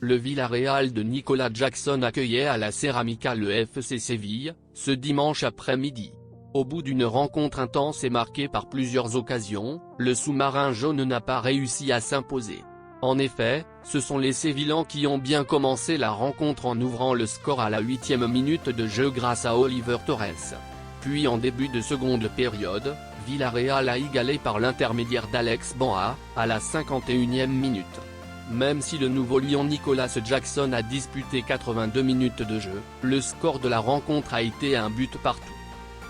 Le Villarreal de Nicolas Jackson accueillait à la Ceramica le FC Séville, ce dimanche après-midi. Au bout d'une rencontre intense et marquée par plusieurs occasions, le sous-marin jaune n'a pas réussi à s'imposer. En effet, ce sont les Sévillans qui ont bien commencé la rencontre en ouvrant le score à la 8e minute de jeu grâce à Oliver Torres. Puis en début de seconde période, Villarreal a égalé par l'intermédiaire d'Alex Banha, à la 51e minute. Même si le nouveau lion Nicolas Jackson a disputé 82 minutes de jeu, le score de la rencontre a été un but partout.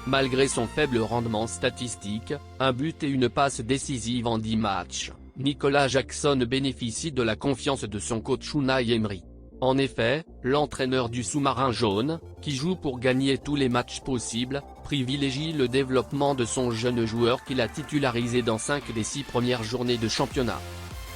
Malgré son faible rendement statistique, un but et une passe décisive en 10 matchs, Nicolas Jackson bénéficie de la confiance de son coach Unai Emery. En effet, l'entraîneur du sous-marin jaune, qui joue pour gagner tous les matchs possibles, privilégie le développement de son jeune joueur qu'il a titularisé dans 5 des 6 premières journées de championnat.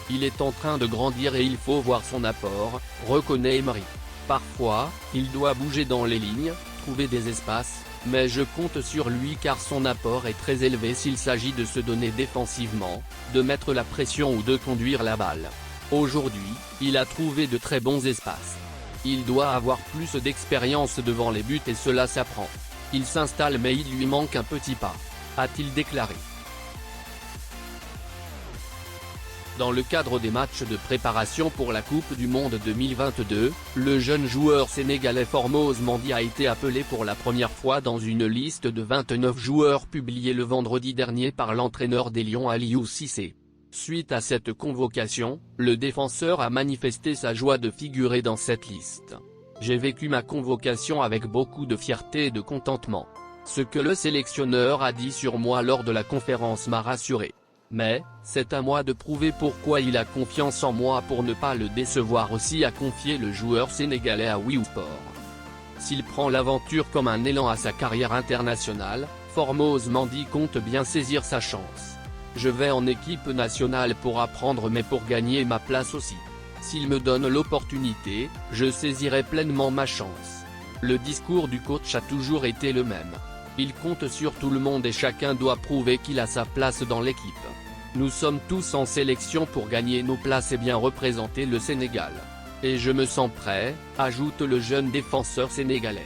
Il est en train de grandir et il faut voir son apport, reconnaît Emery. Parfois, il doit bouger dans les lignes, trouver des espaces, mais je compte sur lui car son apport est très élevé s'il s'agit de se donner défensivement, de mettre la pression ou de conduire la balle. Aujourd'hui, il a trouvé de très bons espaces. Il doit avoir plus d'expérience devant les buts et cela s'apprend. Il s'installe mais il lui manque un petit pas, a-t-il déclaré. Dans le cadre des matchs de préparation pour la Coupe du Monde 2022, le jeune joueur sénégalais Formose Mendy a été appelé pour la première fois dans une liste de 29 joueurs publiée le vendredi dernier par l'entraîneur des Lions Aliou Cissé. Suite à cette convocation, le défenseur a manifesté sa joie de figurer dans cette liste. « J'ai vécu ma convocation avec beaucoup de fierté et de contentement. Ce que le sélectionneur a dit sur moi lors de la conférence m'a rassuré. Mais, c'est à moi de prouver pourquoi il a confiance en moi pour ne pas le décevoir aussi » a confié le joueur sénégalais à Wii Sport. S'il prend l'aventure comme un élan à sa carrière internationale, Formose Mendy compte bien saisir sa chance. « Je vais en équipe nationale pour apprendre mais pour gagner ma place aussi. S'il me donne l'opportunité, je saisirai pleinement ma chance. » Le discours du coach a toujours été le même. Il compte sur tout le monde et chacun doit prouver qu'il a sa place dans l'équipe. Nous sommes tous en sélection pour gagner nos places et bien représenter le Sénégal. Et je me sens prêt, ajoute le jeune défenseur sénégalais.